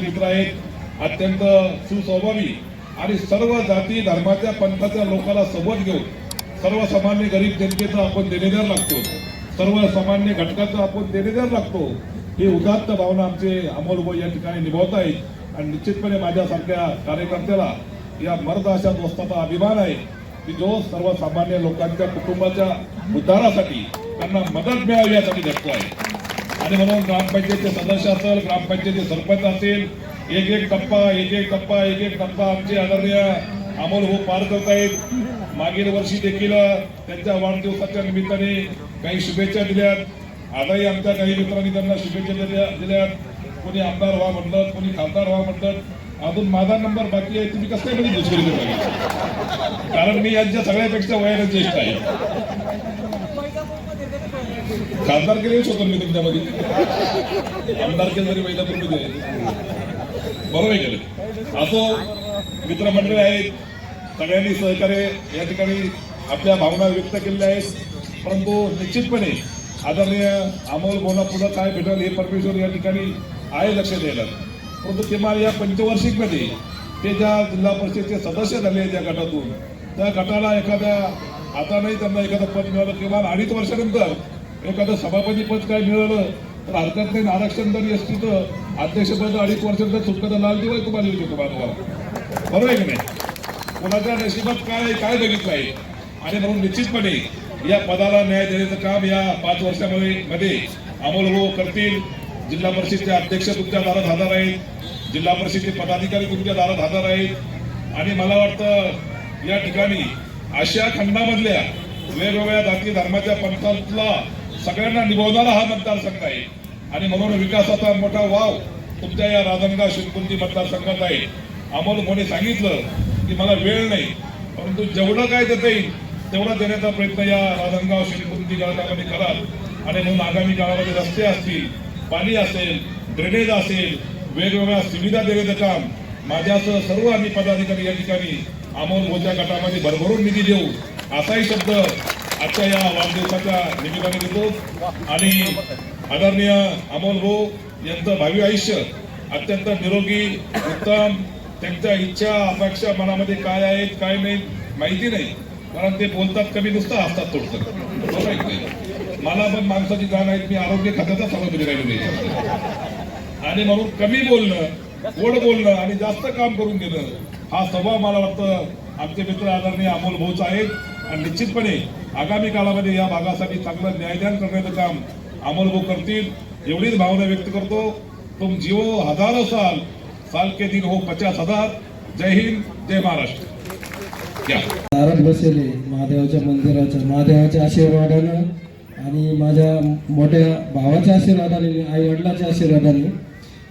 माझे मित्र आहेत, अत्यंत सुस्वभावी आणि सर्व जाती धर्माच्या पंथाच्या लोकांना सोबत घेऊन सर्वसामान्य गरीब जनतेचा आपण देणेदार लागतो, सर्वसामान्य घटकाचा आपण देणेदार लागतो, ही उदात्त भावना आमचे अमोल भाऊ या ठिकाणी निभावत आहेत। आणि निश्चितपणे माझ्यासारख्या कार्यकर्त्याला या मर्द अशा दोस्ताचा अभिमान आहे की जो सर्वसामान्य लोकांच्या कुटुंबाच्या उद्धारासाठी त्यांना मदत मिळावी यासाठी झटतो आहे। आणि म्हणून ग्रामपंचायतचे सदस्य असेल, ग्रामपंचायतचे सरपंच असेल, एक टप्पा आमचे आदरणीय अमोल भाऊ पार करत आहेत। मागील वर्षी देखील त्यांच्या वाढदिवसाच्या निमित्ताने काही शुभेच्छा दिल्यात, आजही आमच्या काही मित्रांनी त्यांना शुभेच्छा दिल्यात। कोणी आमदार व्हा म्हणतात, कोणी खासदार व्हा म्हणतात। अजून माझा नंबर बाकी आहे, तुम्ही कसं काय म्हणजे दुसरी कारण मी यांच्या सगळ्यापेक्षा वयाने ज्येष्ठ आहे। खासदार केले होतो मी तुमच्यामध्ये, आमदार केलं तरी वैदापूर्वी बरोबर केलं। असो मित्रमंडळी आहेत, सगळ्यांनी सहकार्य या ठिकाणी आपल्या भावना व्यक्त केलेल्या आहेत, परंतु निश्चितपणे आदरणीय अमोल भाऊंना पुढे काय भेटेल हे परमेश्वर या ठिकाणी आहे लक्ष द्यायला। परंतु किमान या पंचवार्षिकमध्ये ते ज्या जिल्हा परिषदेचे सदस्य झाले त्या गटातून, त्या गटाला एखाद्या आता नाही त्यांना एखादं पद मिळालं, किमान 2.5 वर्षानंतर एखादं सभापती पद काय मिळालं तर हरकत नाही। आरक्षण जर एसटीचं अध्यक्षपद 2.5 वर्षानंतर सुटका लाल दिवाळी तुम्हाला येऊ शकतो बाजूला, बरोबर आहे की नाही? कोणाच्या नशिबात काय बघितलं आहे। आणि म्हणून निश्चितपणे या पदाला न्याय देण्याचं काम या 5 वर्षामध्ये अमोल भाऊ करतील। जिल्हा परिषदेचे अध्यक्ष तुमच्या दारात हजर आहेत, जिल्हा परिषदेचे पदाधिकारी तुमच्या दारात हजर आहेत। आणि मला वाटतं या ठिकाणी आशिया खंडामधल्या वेगवेगळ्या जाती धर्माच्या पंथातला सगळ्यांना निभावणारा हा मतदारसंघ आहे। आणि म्हणून विकासाचा मोठा वाव तुमच्या या राजनगाव शिरकुंदी मतदारसंघात आहे। अमोल भाऊने सांगितलं की मला वेळ नाही, परंतु जेवढं काय देता येईल तेवढा देण्याचा प्रयत्न या राजनगाव शिरकुंदी गटामध्ये कराल। आणि म्हणून आगामी काळामध्ये रस्ते असतील, पाणी असेल, ड्रेनेज असेल, वेगवेगळ्या सुविधा देण्याचं काम माझ्यासह सर्व आम्ही पदाधिकारी या ठिकाणी अमोल भाऊच्या गटामध्ये भरभरून निधी देऊ असाही शब्द आजच्या या वाढदिवसाच्या निमित्ताने देतो। आणि आदरणीय अमोल भाऊ यांचं भावी आयुष्य अत्यंत निरोगी उत्तम, त्यांच्या इच्छा अपेक्षा मनामध्ये काय आहेत काय नाही माहिती नाही, कारण ते बोलतात कमी नुसतं हसतात थोडंसं। मला पण माणसाची जाण आहे, मी आरोग्य खात्याचा सभापती राहिलो नाही। आणि म्हणून कमी बोलणं, गोड बोलणं आणि जास्त काम करून घेणं हा स्वभाव मला वाटतं आमचे मित्र आदरणीय अमोल भाऊचा आहे। आणि निश्चितपणे आगामी काळामध्ये या भागासाठी चांगलं न्यायदान करण्याचं काम अमोल भाऊ करतील एवढीच भावना व्यक्त करतो। तुम जीवो हजारो साल, साल के दिन हो 50,000। जय हिंद, जय महाराष्ट्र। दारात बसले महादेवाच्या मंदिराच्या, महादेवाच्या आशीर्वादानं आणि माझ्या मोठ्या भावाच्या आशीर्वादाने, आई वडिलांच्या आशीर्वादाने,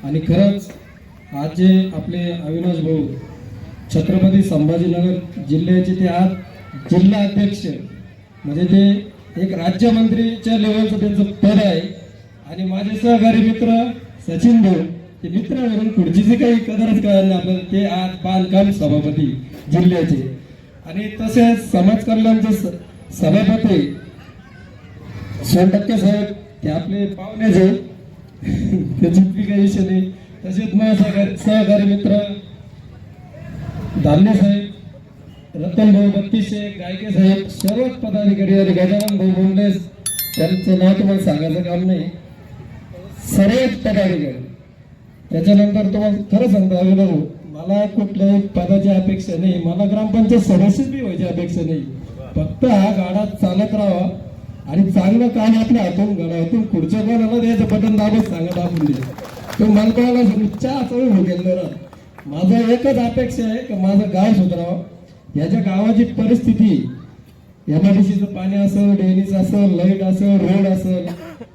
आणि खरंच आज जे आपले अविनाश भाऊ छत्रपती संभाजीनगर जिल्ह्याचे ते आज जिल्हा अध्यक्ष, म्हणजे ते एक राज्यमंत्रीच्या लेवलचं त्यांचं पद आहे। आणि माझे सहकारी मित्र सचिन भाऊ, ते मित्र म्हणून खुर्चीची काही कदरच कळणार नाही आपल्याला, ते आज बांधकाम सभापती जिल्ह्याचे। आणि तसेच समाज कल्याणचे सभापती 100% साहेब, ते आपले पाहुण्याचे त्याची काही विषय नाही। तसेच माझे सहकारी मित्र धान्य साहेब, रतन भाऊ बत्तीसशे, गायके साहेब, सर्वच पदाधिकारी आणि गजानन भाऊ बोंडे, त्यांचं नाव तुम्हाला सांगायचं काम नाही, सर्वच पदाधिकारी। त्याच्यानंतर तुम्हाला खरं सांगतो मला कुठल्याही पदाची अपेक्षा नाही, मला ग्रामपंचायत सदस्य बी व्हायची अपेक्षा नाही, फक्त हा गाडा चालत राहावा आणि चांगलं काम आपल्या हातून घडावतून पुढच्या कोणाला द्यायचं बटन दाबत सांगत आपण द्या, तो मनकाला चहा चवी हो गेलं। माझा एकच अपेक्षा आहे की माझं गाव सुधारावं, याच्या गावाची परिस्थिती, एमआयडीसीचं पाणी असेल, ड्रेनेज असेल, लाईट असेल, रोड असेल,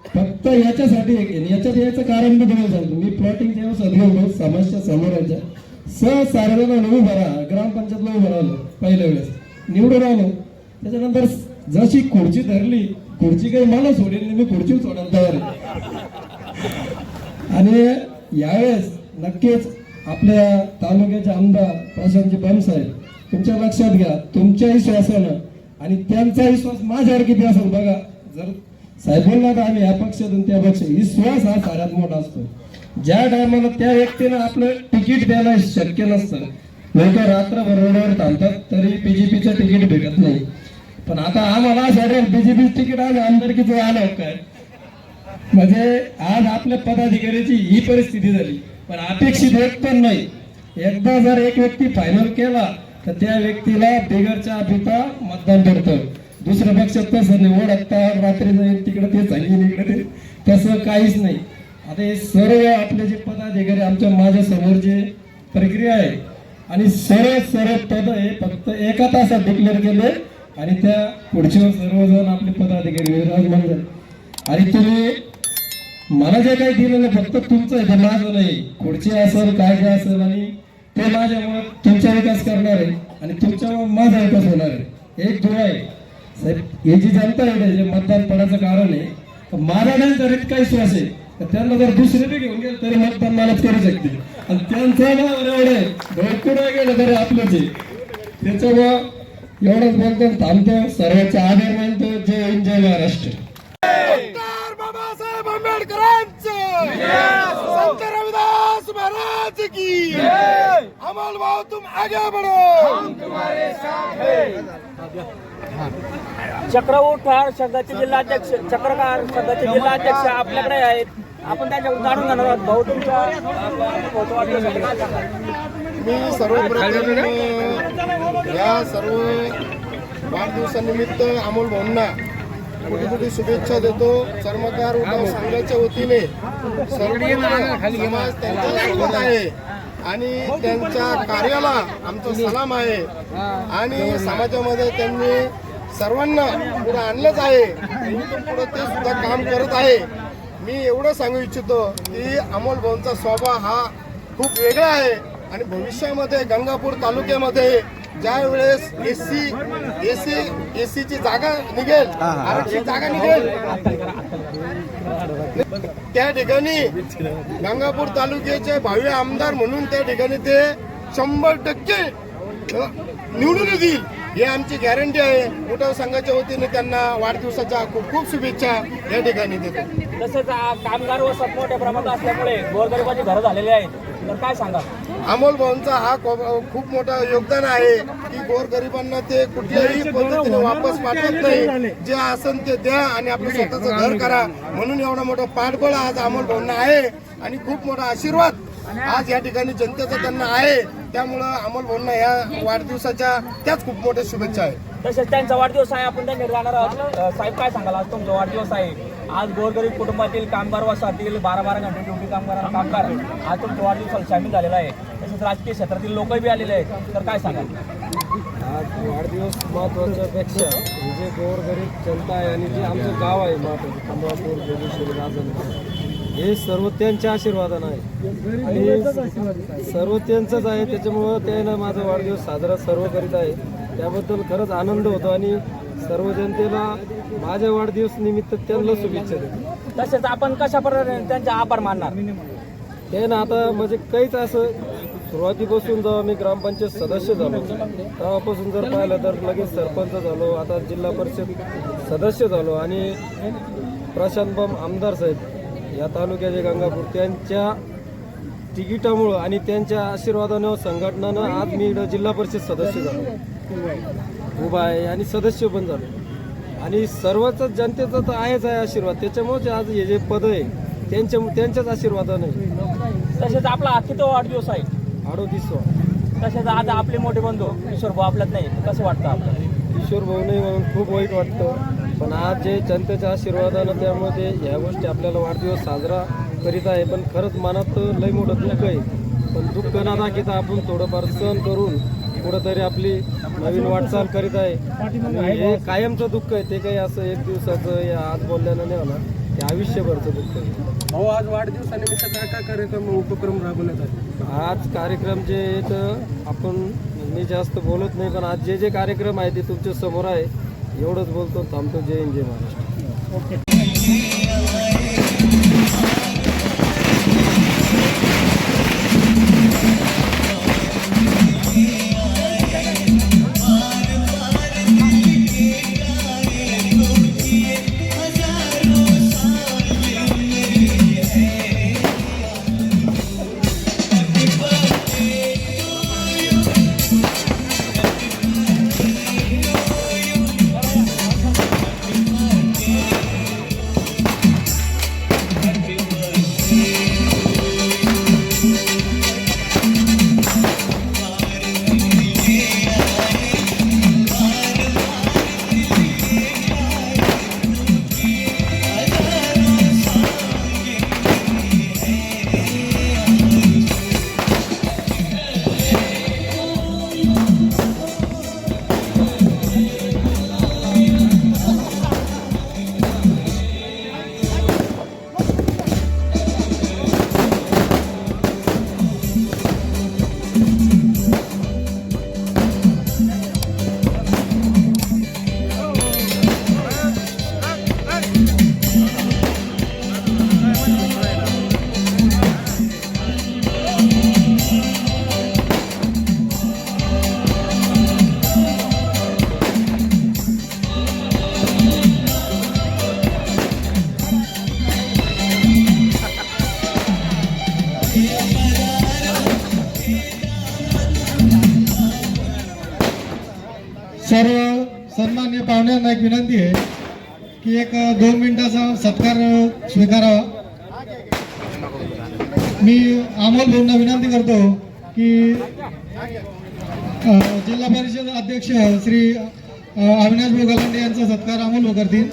फक्त याच्यासाठी याच्यात याचं कारण मी तुम्हाला सांगतो। मी प्लॉटिंग जेव्हा सध्या समस्या समोरायच्या सार्वजनिक उभं राहा, ग्रामपंचायतला उभं राहिलो पहिल्या वेळेस, निवडून आलो, त्याच्यानंतर जशी खुर्ची धरली, खुर्ची काही मला सोडेल नाही, मी खुर्ची सोडायला तयार आहे। आणि यावेळेस नक्कीच आपल्या तालुक्याचे आमदार प्रशांतजी बम साहेब, तुमच्या लक्षात घ्या, तुमच्या विश्वासानं आणि त्यांचा विश्वास माझ्यावर किती असेल बघा। जर साहेबांना तर आम्ही या पक्षातून त्या पक्ष, विश्वास हा सगळ्यात मोठा असतो। ज्या टायमाला त्या व्यक्तीनं आपलं तिकीट द्यायला शक्य नसतं, लोक रात्रभर रोडवर थांबतात तरी बीजेपीचं तिकीट भेटत नाही. पण आता आम्हाला असं वाटेल बीजेपी तिकीट आज आमदारकीचं आलं काय, म्हणजे आज आपल्या पदाधिकाऱ्याची ही परिस्थिती झाली. पण अपेक्षित एक पण नाही. एकदा जर एक व्यक्ती फायनल केला तर त्या व्यक्तीला बिगरच्या पिता मतदान करतं. दुसऱ्या पक्षात तसं नाही, ओळखता रात्री जाईल तिकडे ते सांगेल इकडे ते, तसं काहीच नाही. आता हे सर्व आपले जे पदाधिकारी आमच्या माझ्या समोर जे प्रक्रिया आहे आणि सर्व पद हे फक्त एका तासात डिक्लेअर केले आणि त्या पुढच्या सर्वजण आपले पदाधिकारी विराजमान झाले. आणि तुम्ही मला जे काही दिलं नाही फक्त तुमचं आहे, ते माझं नाही. पुढचे असेल काय जे असेल आणि ते माझ्यामुळे तुमचा विकास करणार आहे आणि तुमच्यामुळे माझा विकास होणार आहे. एक दुवा आहे साहेब, हे जी जनता आहे जे मतदान पडायचं कारण आहे, माझा त्यांचा इतका विश्वास आहे तर त्यांना जर दुसरे बी घेऊन गेलं तरी मतदान मलाच करू शकते. आणि त्यांचं नाव एवढे भरपूर गेलं तरी आपलंच आहे. त्याच्यामुळं एवढंच बोलतो, थांबतो, सर्वांचे आभार मानतो. जय हिंद, जय महाराष्ट्र. बाबासाहेब आंबेडकरांचं संत रविदास महाराज की अमोल भाऊ तुम आगे बढ़ो, हम तुम्हारे साथ हैं. चक्रऊठार संघाचे जिल्हाध्यक्ष, चक्रकार संघाचे जिल्हाध्यक्ष आपल्याकडे आहेत. आपण त्याच्याकडून जाणून घेणार आहोत. भाऊ तुमच्या मी सर्वप्रथम या सर्व वाढदिवसानिमित्त अमोल भाऊंना कोटी कोटी शुभेच्छा देतो. चर्मकार उठाव संघाच्या वतीने सर्व समाज त्यांच्या सोबत आहे आणि त्यांच्या कार्याला आमचा सलाम आहे. आणि समाजामध्ये त्यांनी सर्वांना पुढे आणलंच आहे, इथून पुढे ते सुद्धा काम करत आहे. मी एवढं सांगू इच्छितो की अमोल भाऊंचा स्वभाव हा खूप वेगळा आहे आणि भविष्यामध्ये गंगापूर तालुक्यामध्ये ज्या वेळेस एसीची जागा निघेल, आरक्षित जागा निघेल, त्या ठिकाणी गंगापूर तालुक्याचे भावी आमदार म्हणून त्या ठिकाणी ते 100% निवडून येतील, ही आमची गॅरंटी आहे. उठाव संघाच्या वतीने त्यांना वाढदिवसाच्या खूप खूप शुभेच्छा या ठिकाणी देतो. तसेच कामगार व सत मोठ्या प्रमाणात असल्यामुळे गोरगरिबाची घरं झालेली आहेत, तर काय सांगा? अमोल भाऊंचा हा खूप मोठा योगदान आहे की गोरगरिबांना ते कुठल्याही पद्धतीने वापस पाठवत नाही. जे असन ते द्या आणि आपलं स्वतःचं घर करा, म्हणून एवढा मोठा पाठबळ आज अमोल भाऊंना आहे आणि खूप मोठा आशीर्वाद आज या ठिकाणी जनतेचा त्यांना आहे. त्यामुळं अमोल भाऊंना या वाढदिवसाच्या त्याच खूप मोठ्या शुभेच्छा आहेत. तसेच त्यांचा वाढदिवस आहे, आपण त्यांच्या जाणार आहोत. साहेब काय सांगाल, आज तुमचा वाढदिवस आहे, आज गोरगरीब कुटुंबातील कामगार वसाहतील 12-12 घंटे ड्युटी कामगार आज तुमच्या वाढदिवसाला सामील झालेला आहे. तसेच राजकीय क्षेत्रातील लोकही बी आलेले आहेत, तर काय सांगाल? आज वाढदिवस महत्त्वाच्यापेक्षा जे गोरगरीब जनता आहे आणि जे आमचं गाव आहे महत्त्वाचं कमळापूर जोगेश्वरी राजन, हे सर्व त्यांच्या आशीर्वादानं आहे आणि सर्व त्यांचंच आहे. त्याच्यामुळं त्यानं माझा वाढदिवस साजरा सर्व करीत आहे. त्याबद्दल खरंच आनंद होतो आणि सर्व जनतेला माझ्या वाढदिवस निमित्त त्यांना शुभेच्छा देतो. तसेच आपण कशा प्रकारे त्यांचे आभार मानणार? त्यानं आता म्हणजे काहीच असं सुरुवातीपासून जेव्हा मी ग्रामपंचायत सदस्य झालो तेव्हापासून जर पाहिलं तर लगेच सरपंच झालो, आता जिल्हा परिषद सदस्य झालो आणि प्रशांत बम आमदार साहेब या तालुक्याचे गंगापूर त्यांच्या तिकिटामुळं आणि त्यांच्या आशीर्वादानं संघटनानं आज मी इकडं जिल्हा परिषद सदस्य झालो उभा आहे आणि सदस्य पण झालो आणि सर्वच जनतेचा तर आहेच आहे आशीर्वाद. त्याच्यामुळेच आज हे जे पद आहे त्यांच्याच आशीर्वादानं आहे. तसेच आपला किती वाढदिवस आहे? 38. तसेच आज आपले मोठे बंधू किशोर भाऊ आपल्यात नाही, कसं वाटतं आपल्याला? किशोर भाऊ नाही म्हणून खूप वाईट वाटतं, पण आज जे जनतेच्या आशीर्वादानं त्यामुळे ह्या गोष्टी आपल्याला वाढदिवस साजरा करीत आहे. पण खरंच मनात लई मोठं दुःख आहे, पण दुःख न दाखवता आपण थोडंफार सहन करून कुठंतरी आपली नवीन वाटचाल करीत आहे. आणि हे कायमचं दुःख आहे, ते काही असं एक दिवसाचं या आज बोलल्यानं नाही होणार, ते आयुष्यभरचं दुःख आहे. भाऊ आज वाढदिवसानिमित्त काय काय कार्यक्रम उपक्रम राबवण्यात आले? आज कार्यक्रम जे आहेत आपण मी जास्त बोलत नाही, पण आज जे जे कार्यक्रम आहे ते तुमच्या समोर आहे. एवढंच बोलतो, थांबतो. जय हिंद, जय महाराष्ट्र. सर्व सन्मान्य पाहुण्यांना एक विनंती आहे की एक 2 मिनिटाचा सत्कार स्वीकारावा. मी अमोल भाऊंना विनंती करतो की जिल्हा परिषद अध्यक्ष श्री अविनाश भाऊ गलांडे यांचा सत्कार अमोल भाऊ करतील.